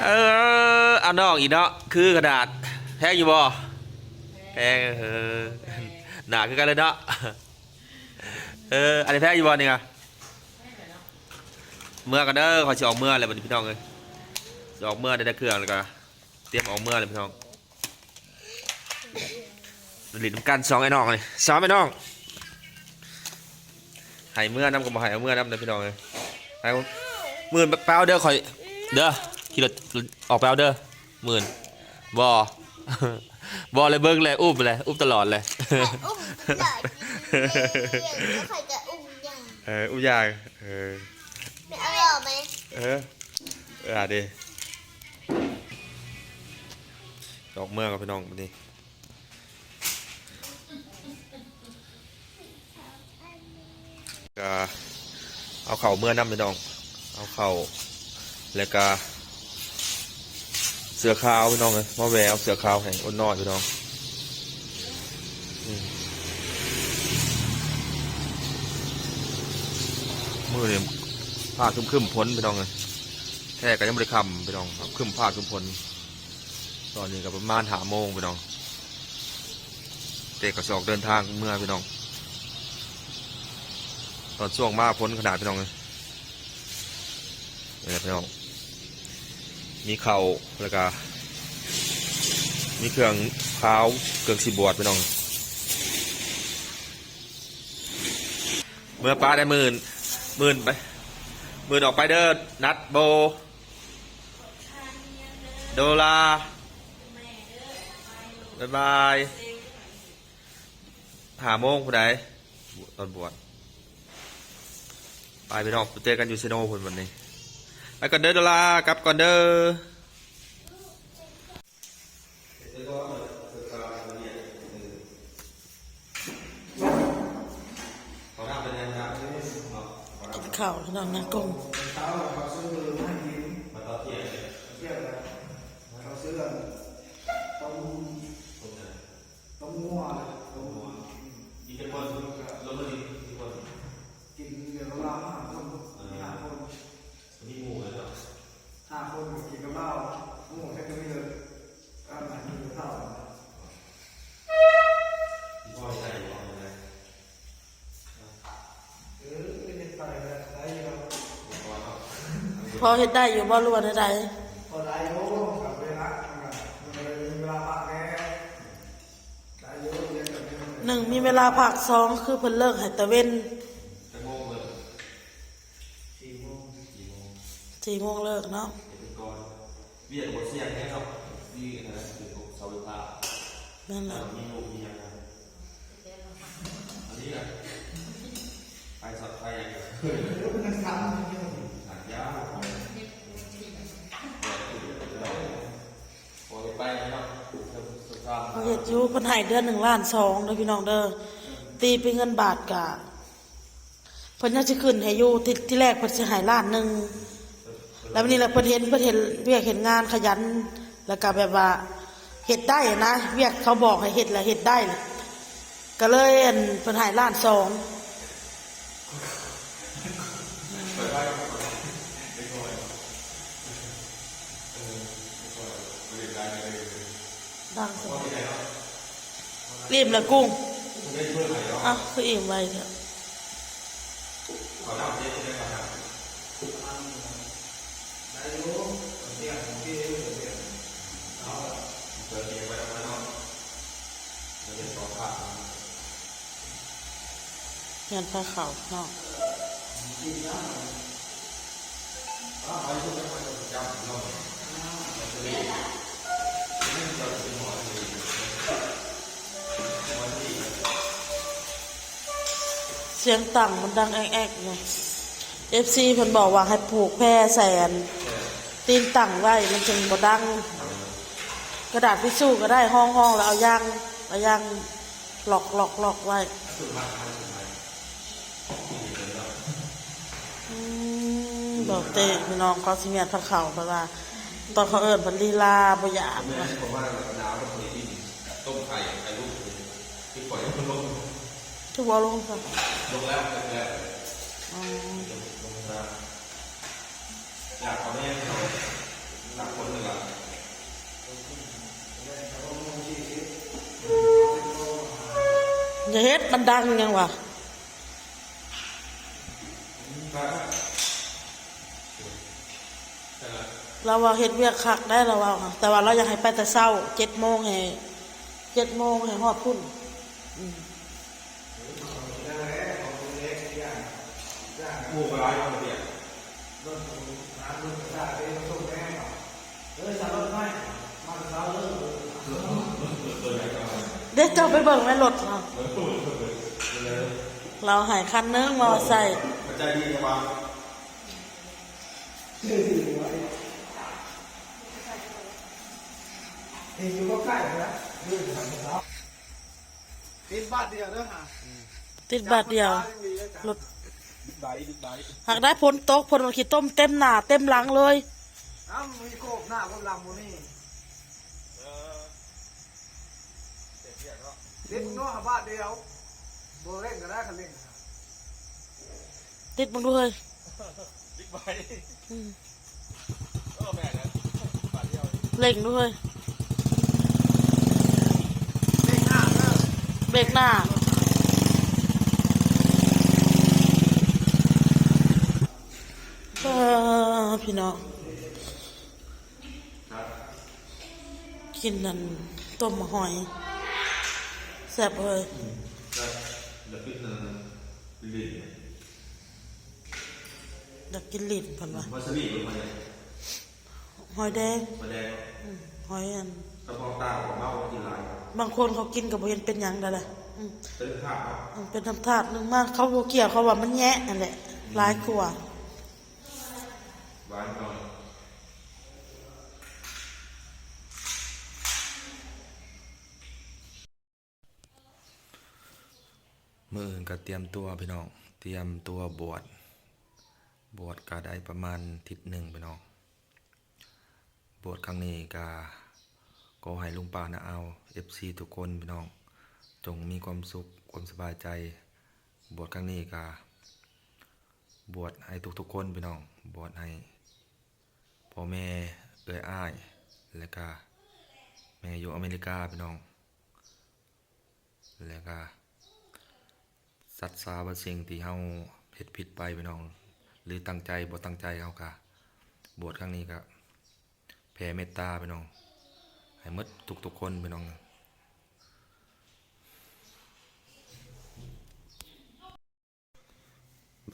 เอานอกอีกเนาะคือกระดาษแพงอยู่บ่แพงหนาคือกันเลยเนาะอันนี้แพงอยู่บ่นี่ไงเมื่อกันเด้อขอจะออกเมื่ออะไรบัดนี้พี่น้องเลยจะออกเมื่อได้เครื่องเลยก็เตรียมออกเมื่อเลยพี่น้องหลินกันสองไอ้น้องเลยสามไอ้น้องหายเมื่อน้ำกับหายเอาเมื่อน้ำเลยพี่น้องเลยหายหมื่นเปล่าเด้อคอยเด้อขี่รถออกเปล่าเด้อหมื่นบอบอเลยเบิ้งเลยอุ้มเลยอุ้มตลอดเลยอุ้มใหญ่แล้วใครจะอุ้มใหญ่อุ้มใหญ่ไม่เอาหรอไหมดิออกเมื่อกับพี่น้องนี่ก็เอาเข่าเมื่อน้ำพี่น้องเอาเข่าแล้วก็เสือขาวพี่น้องเลยมาแววเสือขาวแห่งอ้นนอดพี่น้องมือเนี่ยผ้าคึมพ้นพี่น้องเลยแค่ก็ยังไม่ได้คำพี่น้องคึมผ้าคึมพ้นตอนนี้ก็ประมาณ5 โมงพี่น้องเด็กก็จะออกเดินทางเมื่อพี่น้องตอนช่วงมาพ้นขนาดพี่น้องเลยนี่พี่น้องมีเข่าแล้วก็มีเครื่องเท้าเครื่องสีบวชพี่น้องเมื่อป้าได้หมื่นไปหมื่นออกไปเด้อนัดโบโดลาบ๊ายบาย5 โมงผู้ใดตอนบวชไปพี่น้องเจอกันอยู่เซโนพุ่นวันนี้ไปก่อนเด้อโดลากลับก่อนเด้อข่าวน้องนักกงพอเห็ดได้อยู่บ่รู้ว่าได้พอได้โย่กับเวลามันมีเวลาพักแน่ได้โย่เรียนกับหนึ่งมีเวลาพัก2คือเพิ่นเลิกให้ตะเว้น4 โมงเลิกเนาะเวียดบทเสียงแค่ครับนี่นะคือเสาไฟฟ้านั่นแหละมีลูกมีอะไรอันนี้นะไปสอดไฟอย่างเดียวหนักยาวพอไปนะครับเขาเฮ็ดอยู่เพิ่นให้เดือน1.2 ล้านเด้อพี่น้องเด้อตีเป็นเงินบาทกะเพิ่นยังสิขึ้นให้อยู่ที่แรกเพิ่นสิให้1.1 ล้านแล้ววันนี้แหละเพิ่นเห็นเวียกเห็นงานขยันแล้วก็แบบว่าเฮ็ดได้นะเวียกเขาบอกให้เฮ็ดแล้วเฮ็ดได้ก็เลยเพิ่นให้1.2 ล้านดังอิ่มแล้วกุ้งอ่ะคืออิ่มไว้เนี่ยเงินผ้าขาวเนาะเสียงต่างมันดังแอ๊กๆเลยFC เพิ่นบอกว่าให้ผูกแพร่แสนตีนตั้งไว้มันจึงบ่ดังกระดาษทิชชู่ก็ได้ห้องแล้วเอายางหลอกไว้บอกเต้พี่น้องเขาสิเมียนพักเขาเพราะว่าตอนเขาเอิ้นเพิ่นลีลาบ่อยากต้มไข่ลูกที่ปล่อยให้มันลงทุกบ่ลงครับลงแล้ว อยากเขาแน่หนักคนหนึ่งอ่ะ อย่าเฮ็ดมันดังยังวะเราว่าเฮ็ดเวียกคักได้เราว่าค่ะแต่ว่าเราอยากให้ไปแต่เช้า7 โมงให้ฮอดพุ่น หมู่ร้ายคนเดียว เดี๋ยวเจ้าไปเบิ่งในรถเราใหายคันนึงมอไซค์ มันใจดีนะบ้าง อยู่ก็ใกล้แล้วยืดทางเท้าติดบาทเดียวเด้อฮะ ติดบาทเดียวรถ ใบดึกใบ หากได้พ้นตกพ้นขี้ต้มเต็มหน้าเต็มหลังเลย น้ำมีโคบหน้าคนลำมูนี่ติดน้องบาทเดียวโบเล่นก็ได้กันเล่น ติดมึงด้วย ดึกใบแม่นะบาทเดียว เล่งด้วย เล่นหน้าเด้อ เบรกหน้าพี่น้องกินนั่นต้มหอยแซ่บเลย เดี๋ยวพิจารณาลิ้น อยากกินลิ้นพันวะ วาซาบิหรือมันเนี่ย หอยแดง มาแดง หอยอัน กระเพาะตาของเมากินลาย บางคนเขากินกับเห็นเป็นหยังได้เลย เป็นข้าว เป็นทำธาตุนึงมากเขาโบเกี่ยวเขาว่ามันแยะนั่นแหละร้ายกว่า หวานหน่อยมืออื่นก็เตรียมตัวพี่น้องเตรียมตัวบวชก็ได้ประมาณอาทิศหนึ่งพี่น้องบวชครั้งนี้ก็ให้ลุงป้านะเอา FC ทุกคนพี่น้องจงมีความสุขความสบายใจบวชครั้งนี้บวชให้ทุกๆคนพี่น้องบวชให้พ่อแม่อ้ายและก็แม่อยู่อเมริกาพี่น้องและก็สัตว์สาบสิ่งที่เฮาผิดไปพี่น้องหรือตั้งใจบ่ตั้งใจเฮาก็บวชครั้งนี้ก็แผ่เมตตาพี่น้องให้หมดทุกคนพี่น้อง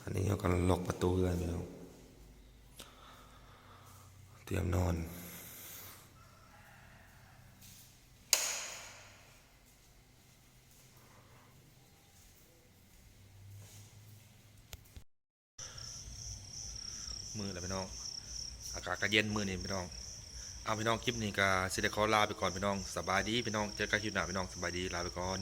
อันนี้เราก็ล็อกประตูเรือนพี่น้องเตรียมนอนมือแล้วพี่น้องอากาศก็เย็นมือนี่พี่น้องเอาพี่น้องคลิปนี้ก็สิได้ขอลาไปก่อนพี่น้องสบายดีพี่น้องเจอกันคลิปหน้าพี่น้องสบายดีลาไปก่อน